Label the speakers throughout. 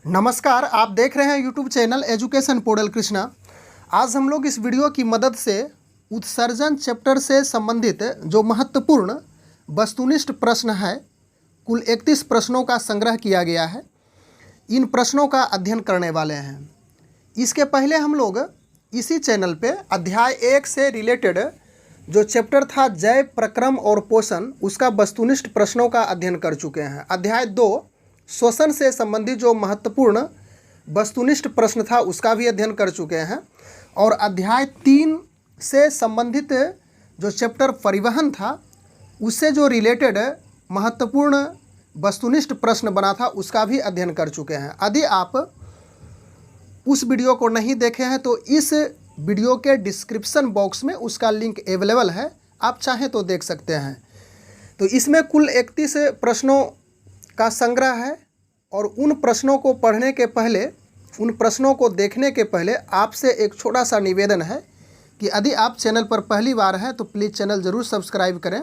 Speaker 1: नमस्कार, आप देख रहे हैं YouTube channel education portal Krishna. आज हम लोग इस वीडियो की मदद से उत्सर्जन चैप्टर से संबंधित जो महत्वपूर्ण वस्तुनिष्ठ प्रश्न है, कुल 31 प्रश्नों का संग्रह किया गया है। इन प्रश्नों का अध्ययन करने वाले हैं। इसके पहले हम लोग इसी चैनल पे अध्याय 1 से रिलेटेड जो चैप्टर था जय, प्रक्रम और पोषण, उसका वस्तुनिष्ठ प्रश्नों का अध्ययन कर चुके हैं। अध्याय 2 श्वसन से संबंधित जो महत्वपूर्ण वस्तुनिष्ठ प्रश्न था उसका भी अध्ययन कर चुके हैं। और अध्याय 3 से संबंधित जो चैप्टर परिवहन था उससे जो रिलेटेड महत्वपूर्ण वस्तुनिष्ठ प्रश्न बना था उसका भी अध्ययन कर चुके हैं। यदि आप उस वीडियो को नहीं देखे हैं तो इस वीडियो के डिस्क्रिप्शन बॉक्स में उसका लिंक अवेलेबल है, आप चाहें तो देख सकते हैं। तो इसमें कुल 31 प्रश्नों का संग्रह है और उन प्रश्नों को पढ़ने के पहले, उन प्रश्नों को देखने के पहले आपसे एक छोटा सा निवेदन है कि यदि आप चैनल पर पहली बार हैं तो प्लीज़ चैनल ज़रूर सब्सक्राइब करें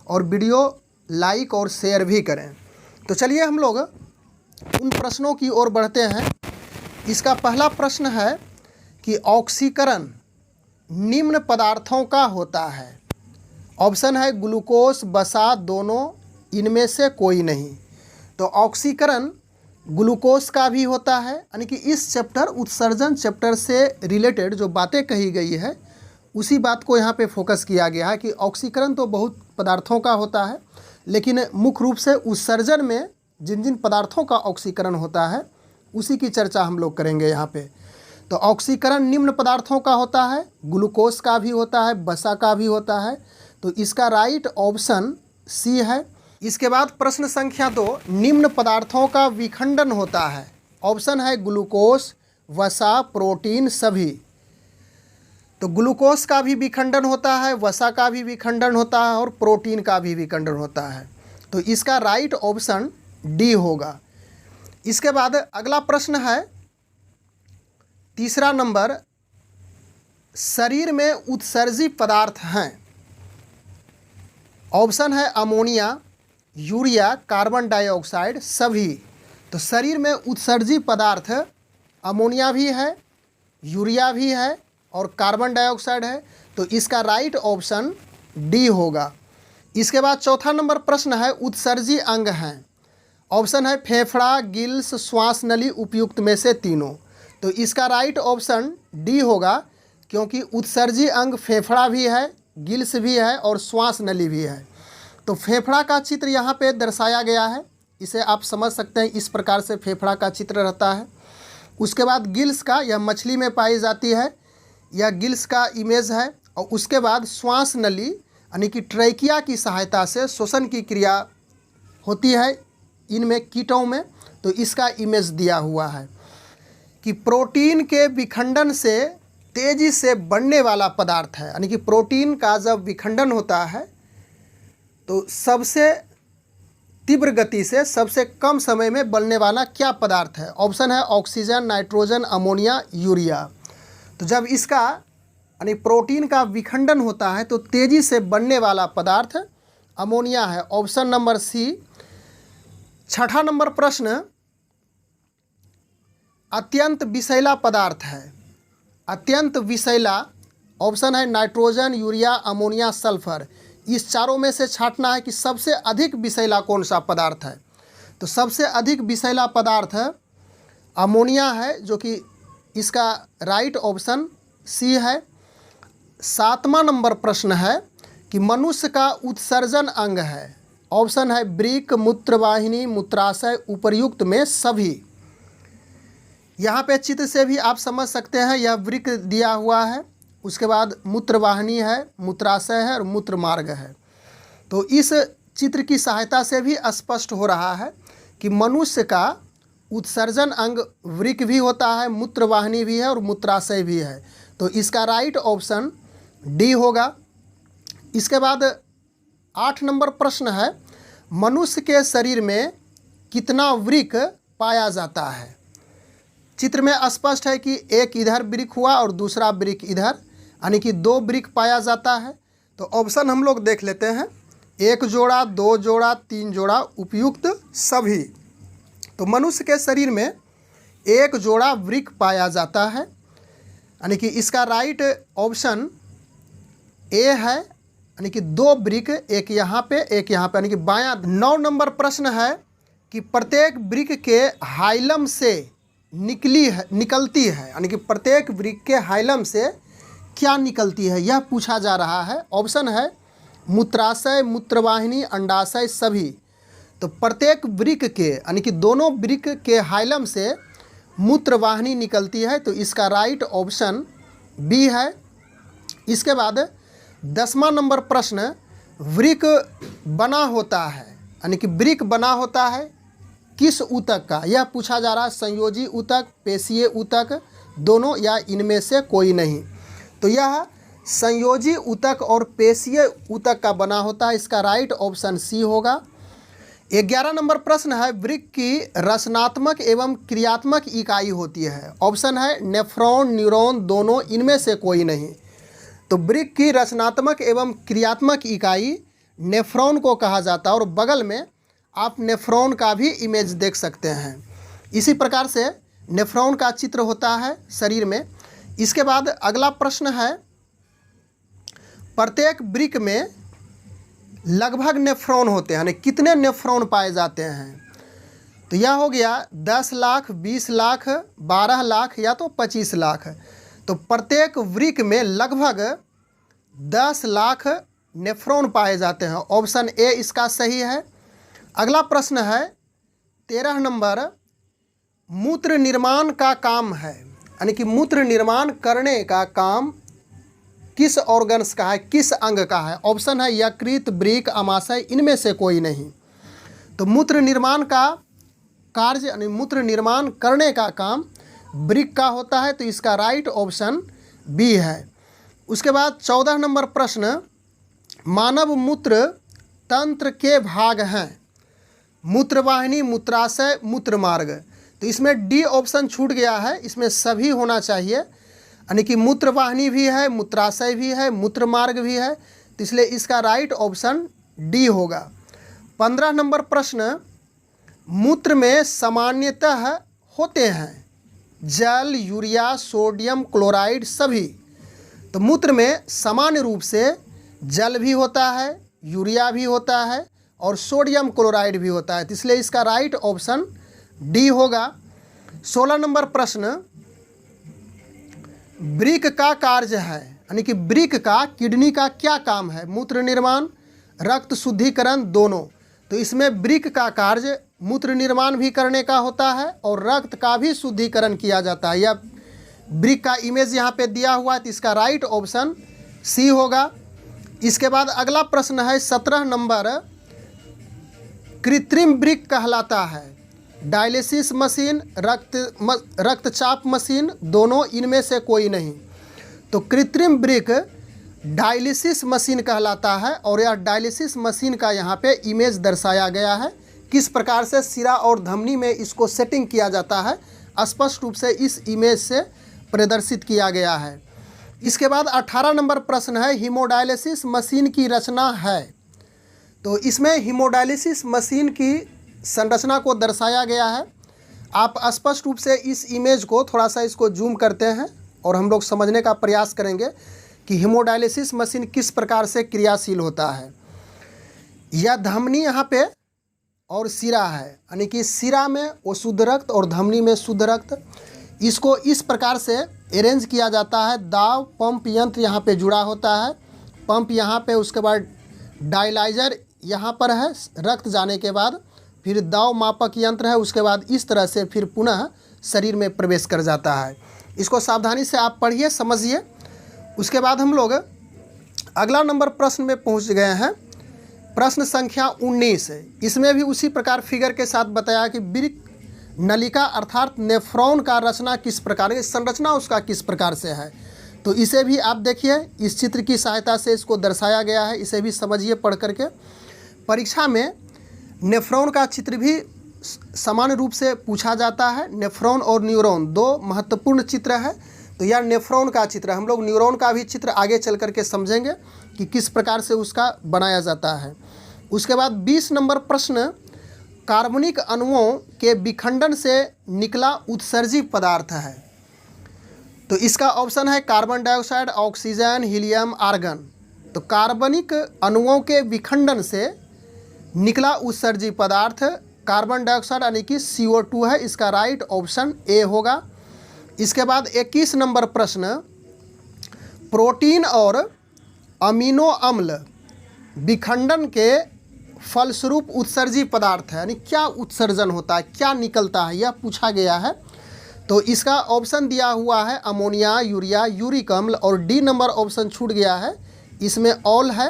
Speaker 1: और वीडियो लाइक और शेयर भी करें। तो चलिए हम लोग उन प्रश्नों की ओर बढ़ते हैं। इसका पहला प्रश्न है कि ऑक्सीकरण निम्न पदार्थों का होता है। ऑप्शन है ग्लूकोज, वसा, दोनों, इनमें से कोई नहीं। तो ऑक्सीकरण ग्लूकोज का भी होता है, यानी कि इस चैप्टर उत्सर्जन चैप्टर से रिलेटेड जो बातें कही गई है उसी बात को यहाँ पे फोकस किया गया है कि ऑक्सीकरण तो बहुत पदार्थों का होता है, लेकिन मुख्य रूप से उत्सर्जन में जिन जिन पदार्थों का ऑक्सीकरण होता है उसी की चर्चा हम लोग करेंगे यहाँ पे। तो ऑक्सीकरण निम्न पदार्थों का होता है, ग्लूकोज का भी होता है, वसा का भी होता है। तो इसका राइट ऑप्शन सी है। इसके बाद प्रश्न संख्या 2, निम्न पदार्थों का विखंडन होता है। ऑप्शन है ग्लूकोज, वसा, प्रोटीन, सभी। तो ग्लूकोज का भी विखंडन होता है, वसा का भी विखंडन होता है और प्रोटीन का भी विखंडन होता है। तो इसका राइट ऑप्शन डी होगा। इसके बाद अगला प्रश्न है तीसरा नंबर, शरीर में उत्सर्जित पदार्थ हैं। ऑप्शन है अमोनिया, यूरिया, कार्बन डाइऑक्साइड, सभी। तो शरीर में उत्सर्जित पदार्थ अमोनिया भी है, यूरिया भी है और कार्बन डाइऑक्साइड है। तो इसका राइट ऑप्शन डी होगा। इसके बाद चौथा नंबर प्रश्न है उत्सर्जी अंग हैं। ऑप्शन है फेफड़ा, गिल्स, श्वास नली, उपयुक्त में से तीनों। तो इसका राइट ऑप्शन डी होगा, क्योंकि उत्सर्जी अंग फेफड़ा भी है, गिल्स भी है और श्वास नली भी है। तो फेफड़ा का चित्र यहाँ पे दर्शाया गया है, इसे आप समझ सकते हैं, इस प्रकार से फेफड़ा का चित्र रहता है। उसके बाद गिल्स का, यह मछली में पाई जाती है, यह गिल्स का इमेज है। और उसके बाद श्वास नली यानी कि ट्रैकिया की सहायता से श्वसन की क्रिया होती है इनमें, कीटों में। तो इसका इमेज दिया हुआ है कि प्रोटीन के विखंडन से तेज़ी से बढ़ने वाला पदार्थ है, यानी कि प्रोटीन का जब विखंडन होता है तो सबसे तीव्र गति से सबसे कम समय में बनने वाला क्या पदार्थ है। ऑप्शन है ऑक्सीजन, नाइट्रोजन, अमोनिया, यूरिया। तो जब इसका यानी प्रोटीन का विखंडन होता है तो तेज़ी से बनने वाला पदार्थ अमोनिया है। Option number C. छठा नंबर प्रश्न, अत्यंत विषैला पदार्थ है। अत्यंत विषैला, ऑप्शन है नाइट्रोजन, यूरिया, अमोनिया, सल्फर। इस चारों में से छांटना है कि सबसे अधिक विषैला कौन सा पदार्थ है। तो सबसे अधिक विषैला पदार्थ अमोनिया है, जो कि इसका राइट ऑप्शन सी है। सातवां नंबर प्रश्न है कि मनुष्य का उत्सर्जन अंग है। ऑप्शन है वृक्क, मूत्रवाहिनी, मूत्राशय, उपर्युक्त में सभी। यहाँ पे चित्र से भी आप समझ सकते हैं, यह वृक्क दिया हुआ है, उसके बाद मूत्रवाहिनी है, मूत्राशय है और मूत्र मार्ग है। तो इस चित्र की सहायता से भी स्पष्ट हो रहा है कि मनुष्य का उत्सर्जन अंग वृक्क भी होता है, मूत्रवाहिनी भी है और मूत्राशय भी है। तो इसका राइट ऑप्शन डी होगा। इसके बाद 8 नंबर प्रश्न है, मनुष्य के शरीर में कितना वृक्क पाया जाता है। चित्र में स्पष्ट है कि एक इधर वृक्क हुआ और दूसरा वृक्क इधर, यानी कि 2 वृक्क पाया जाता है। तो ऑप्शन हम लोग देख लेते हैं, 1 जोड़ा, 2 जोड़ा, 3 जोड़ा, उपयुक्त सभी। तो मनुष्य के शरीर में एक जोड़ा वृक्क पाया जाता है, यानी कि इसका राइट ऑप्शन ए है, यानी कि 2 वृक्क, एक यहाँ पे एक यहाँ पे, यानी कि बायां। 9 नंबर प्रश्न है कि प्रत्येक वृक्क के हाइलम से निकलती है, यानी कि प्रत्येक वृक्क के हाइलम से क्या निकलती है, यह पूछा जा रहा है। ऑप्शन है मूत्राशय, मूत्रवाहिनी, अंडाशय, सभी। तो प्रत्येक वृक्क के, यानी कि दोनों वृक्क के हाइलम से मूत्रवाहिनी निकलती है, तो इसका राइट ऑप्शन बी है। इसके बाद 10वां नंबर प्रश्न, वृक्क बना होता है, यानी कि वृक्क बना होता है किस ऊतक का, यह पूछा जा रहा है। संयोजी ऊतक, पेशीय ऊतक, दोनों या इनमें से कोई नहीं। तो यह संयोजी ऊतक और पेशीय ऊतक का बना होता है, इसका राइट ऑप्शन सी होगा। 11 नंबर प्रश्न है, वृक्क की रचनात्मक एवं क्रियात्मक इकाई होती है। ऑप्शन है नेफ्रॉन, न्यूरॉन, दोनों, इनमें से कोई नहीं। तो वृक्क की रचनात्मक एवं क्रियात्मक इकाई नेफ्रॉन को कहा जाता है, और बगल में आप नेफ्रॉन का भी इमेज देख सकते हैं। इसी प्रकार से नेफ्रॉन का चित्र होता है शरीर में। इसके बाद अगला प्रश्न है, प्रत्येक वृक्क में लगभग नेफ्रॉन होते हैं, यानी कितने नेफ्रॉन पाए जाते हैं। तो यह हो गया 10 लाख, 20 लाख, 12 लाख या तो 25 लाख। तो प्रत्येक वृक्क में लगभग 10 लाख नेफ्रॉन पाए जाते हैं। ऑप्शन ए इसका सही है। अगला प्रश्न है 13 नंबर, मूत्र निर्माण का काम है, यानी कि मूत्र निर्माण करने का काम किस ऑर्गन्स का है, किस अंग का है। ऑप्शन है यकृत, वृक्क, आमाशय, इनमें से कोई नहीं। तो मूत्र निर्माण का कार्य, यानी मूत्र निर्माण करने का काम वृक्क का होता है, तो इसका राइट ऑप्शन बी है। उसके बाद 14 नंबर प्रश्न, मानव मूत्र तंत्र के भाग हैं, मूत्रवाहिनी, मूत्राशय, मूत्रमार्ग। तो इसमें डी ऑप्शन छूट गया है, इसमें सभी होना चाहिए, यानी कि मूत्रवाहिनी भी है, मूत्राशय भी है, मूत्रमार्ग भी है, तो इसलिए इसका राइट ऑप्शन डी होगा। 15 नंबर प्रश्न, मूत्र में सामान्यतः होते हैं जल, यूरिया, सोडियम क्लोराइड, सभी। तो मूत्र में सामान्य रूप से जल भी होता है, यूरिया भी होता है और सोडियम क्लोराइड भी होता है, तो इसलिए इसका राइट ऑप्शन डी होगा। 16 नंबर प्रश्न, वृक्क का कार्य है, यानी कि वृक्क का, किडनी का क्या काम है। मूत्र निर्माण, रक्त शुद्धिकरण, दोनों। तो इसमें वृक्क का कार्य मूत्र निर्माण भी करने का होता है और रक्त का भी शुद्धिकरण किया जाता है। यह वृक्क का इमेज यहाँ पे दिया हुआ है, तो इसका राइट ऑप्शन सी होगा। इसके बाद अगला प्रश्न है 17 नंबर, कृत्रिम वृक्क कहलाता है डायलिसिस मशीन, रक्तचाप मशीन, दोनों, इनमें से कोई नहीं। तो कृत्रिम वृक्क डायलिसिस मशीन कहलाता है, और यह डायलिसिस मशीन का यहाँ पे इमेज दर्शाया गया है। किस प्रकार से सिरा और धमनी में इसको सेटिंग किया जाता है, स्पष्ट रूप से इस इमेज से प्रदर्शित किया गया है। इसके बाद 18 नंबर प्रश्न है, हीमोडायलिसिस मशीन की रचना है। तो इसमें हीमोडायलिसिस मशीन की संरचना को दर्शाया गया है। आप स्पष्ट रूप से इस इमेज को थोड़ा सा इसको जूम करते हैं और हम लोग समझने का प्रयास करेंगे कि हीमोडायलिसिस मशीन किस प्रकार से क्रियाशील होता है। यह धमनी यहाँ पे और सिरा है, यानी कि सिरा में वो शुद्ध रक्त और धमनी में शुद्ध रक्त, इसको इस प्रकार से अरेंज किया जाता है। दाव पंप यंत्र यहाँ पे जुड़ा होता है, पंप यहाँ पे, उसके बाद डायलाइजर यहाँ पर है, रक्त जाने के बाद फिर दाव मापक यंत्र है, उसके बाद इस तरह से फिर पुनः शरीर में प्रवेश कर जाता है। इसको सावधानी से आप पढ़िए, समझिए। उसके बाद हम लोग अगला नंबर प्रश्न में पहुँच गए हैं, प्रश्न संख्या 19। इसमें भी उसी प्रकार फिगर के साथ बताया कि वृक्क नलिका अर्थात नेफ्रॉन का रचना किस प्रकार, संरचना उसका किस प्रकार से है। तो इसे भी आप देखिए, इस चित्र की सहायता से इसको दर्शाया गया है, इसे भी समझिए पढ़ करके। परीक्षा में नेफ्रॉन का चित्र भी समान रूप से पूछा जाता है। नेफ्रॉन और न्यूरॉन दो महत्वपूर्ण चित्र है। तो यह नेफ्रॉन का चित्र, हम लोग न्यूरॉन का भी चित्र आगे चल करके समझेंगे कि किस प्रकार से उसका बनाया जाता है। उसके बाद 20 नंबर प्रश्न, कार्बनिक अणुओं के विखंडन से निकला उत्सर्जी पदार्थ है? तो इसका ऑप्शन है carbon dioxide, oxygen, helium, argon. तो कार्बनिक अणुओं के विखंडन से निकला उत्सर्जी पदार्थ कार्बन डाइऑक्साइड यानी कि CO2 है। इसका राइट ऑप्शन ए होगा। इसके बाद 21 नंबर प्रश्न, प्रोटीन और अमीनो अम्ल विखंडन के फलस्वरूप उत्सर्जी पदार्थ है, यानी क्या उत्सर्जन होता है, क्या निकलता है, यह पूछा गया है। तो इसका ऑप्शन दिया हुआ है अमोनिया, यूरिया, यूरिक अम्ल, और डी नंबर ऑप्शन छूट गया है, इसमें ऑल है।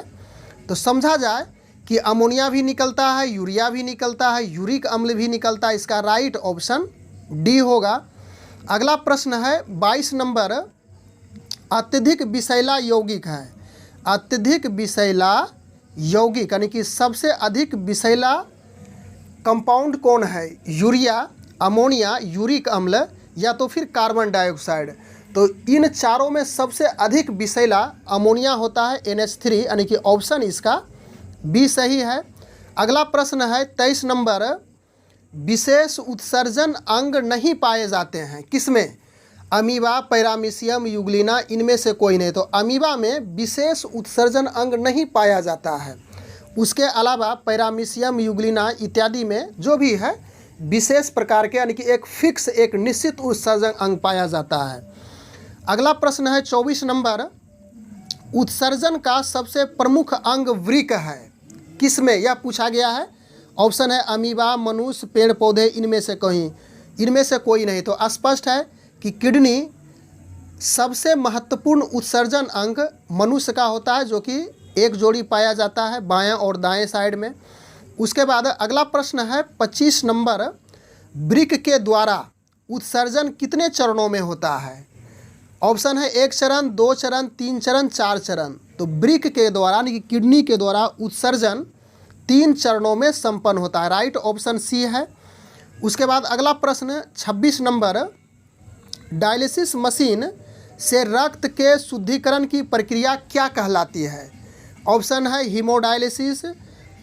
Speaker 1: तो समझा जाए कि अमोनिया भी निकलता है, यूरिया भी निकलता है, यूरिक अम्ल भी निकलता है। इसका राइट ऑप्शन डी होगा। अगला प्रश्न है 22 नंबर, अत्यधिक विषैला यौगिक है। अत्यधिक विषैला यौगिक यानी कि सबसे अधिक विषैला कंपाउंड कौन है? यूरिया, अमोनिया, यूरिक अम्ल या तो फिर कार्बन डाइऑक्साइड। तो इन चारों में सबसे अधिक विषैला अमोनिया होता है, NH3, यानी कि ऑप्शन इसका बी सही है। अगला प्रश्न है 23 नंबर, विशेष उत्सर्जन अंग नहीं पाए जाते हैं किसमें? अमीबा, पैरामीशियम, यूग्लिना, इनमें से कोई नहीं। तो अमीबा में विशेष उत्सर्जन अंग नहीं पाया जाता है। उसके अलावा पैरामीशियम, यूग्लिना इत्यादि में जो भी है विशेष प्रकार के यानी कि एक फिक्स, एक निश्चित उत्सर्जन अंग पाया जाता है। अगला प्रश्न है 24 नंबर, उत्सर्जन का सबसे प्रमुख अंग वृक्क है किसमें? यह पूछा गया है। ऑप्शन है अमीबा, मनुष्य, पेड़ पौधे, इनमें से कोई नहीं। तो स्पष्ट है कि किडनी सबसे महत्वपूर्ण उत्सर्जन अंग मनुष्य का होता है, जो कि एक जोड़ी पाया जाता है बाएं और दाएं साइड में। उसके बाद अगला प्रश्न है 25 नंबर, वृक्क के द्वारा उत्सर्जन कितने चरणों में होता है? ऑप्शन है 1 चरण, 2 चरण, 3 चरण, 4 चरण। तो वृक्क के द्वारा यानी कि किडनी के द्वारा उत्सर्जन 3 चरणों में संपन्न होता है। राइट ऑप्शन सी है। उसके बाद अगला प्रश्न 26 नंबर, डायलिसिस मशीन से रक्त के शुद्धिकरण की प्रक्रिया क्या कहलाती है? ऑप्शन है हीमोडायलिसिस,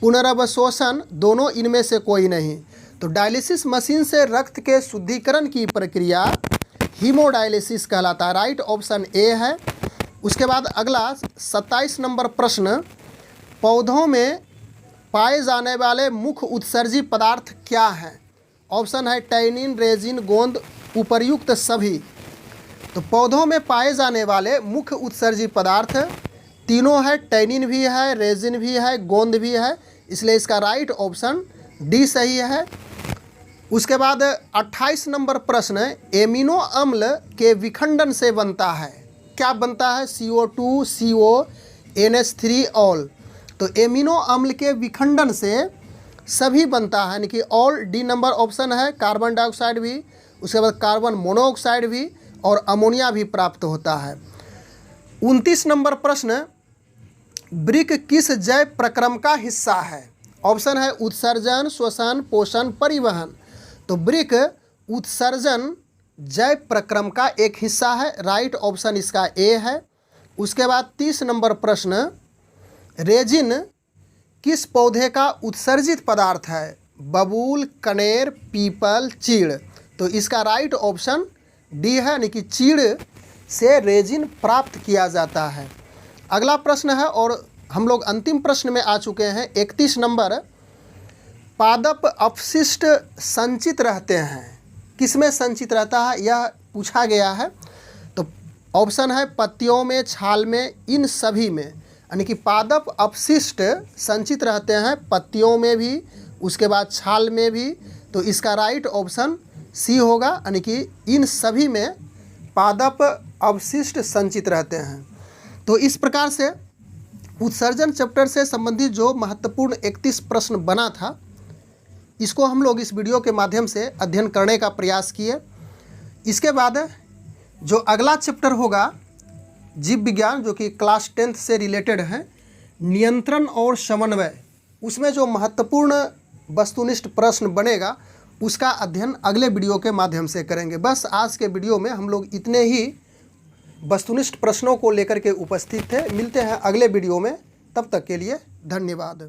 Speaker 1: पुनर्अवशोषण, दोनों, इनमें से कोई नहीं। तो डायलिसिस मशीन से रक्त के शुद्धिकरण की प्रक्रिया हीमोडायलिसिस कहलाता है। राइट ऑप्शन ए है। उसके बाद अगला 27 नंबर प्रश्न, पौधों में पाए जाने वाले मुख्य उत्सर्जी पदार्थ क्या हैं? ऑप्शन है टैनिन, रेजिन, गोंद, उपर्युक्त सभी। तो पौधों में पाए जाने वाले मुख्य उत्सर्जी पदार्थ तीनों है, टैनिन भी है, रेजिन भी है, गोंद भी है, इसलिए इसका राइट ऑप्शन डी सही है। उसके बाद 28 नंबर प्रश्न, एमिनो अम्ल के विखंडन से बनता है, क्या बनता है? CO2, CO, NH3, all. तो एमिनो अम्ल के विखंडन से सभी बनता है, यानी कि ऑल, डी नंबर ऑप्शन है। कार्बन डाइऑक्साइड भी, उसके बाद कार्बन मोनोऑक्साइड भी और अमोनिया भी प्राप्त होता है। 29 नंबर प्रश्न, वृक्क किस जैव प्रक्रम का हिस्सा है? ऑप्शन है उत्सर्जन, श्वसन, पोषण, परिवहन। तो वृक्क उत्सर्जन जैव प्रक्रम का एक हिस्सा है। राइट ऑप्शन इसका ए है। उसके बाद 30 नंबर प्रश्न, रेजिन किस पौधे का उत्सर्जित पदार्थ है? बबूल, कनेर, पीपल, चीड़। तो इसका राइट ऑप्शन डी है, यानी कि चीड़ से रेजिन प्राप्त किया जाता है। अगला प्रश्न है और हम लोग अंतिम प्रश्न में आ चुके हैं 31 नंबर, पादप अपशिष्ट संचित रहते हैं किसमें संचित रहता है, यह पूछा गया है। तो ऑप्शन है पत्तियों में, छाल में, इन सभी में, यानी कि पादप अपशिष्ट संचित रहते हैं पत्तियों में भी, उसके बाद छाल में भी। तो इसका राइट ऑप्शन सी होगा, यानी कि इन सभी में पादप अवशिष्ट संचित रहते हैं। तो इस प्रकार से उत्सर्जन चैप्टर से संबंधित जो महत्वपूर्ण 31 प्रश्न बना था, इसको हम लोग इस वीडियो के माध्यम से अध्ययन करने का प्रयास किए। इसके बाद जो अगला चैप्टर होगा जीव विज्ञान, जो कि क्लास 10th से रिलेटेड है, नियंत्रण और समन्वय, उसमें जो महत्वपूर्ण वस्तुनिष्ठ प्रश्न बनेगा उसका अध्ययन अगले वीडियो के माध्यम से करेंगे। बस आज के वीडियो में हम लोग इतने ही वस्तुनिष्ठ प्रश्नों को लेकर के उपस्थित थे। मिलते हैं अगले वीडियो में, तब तक के लिए धन्यवाद।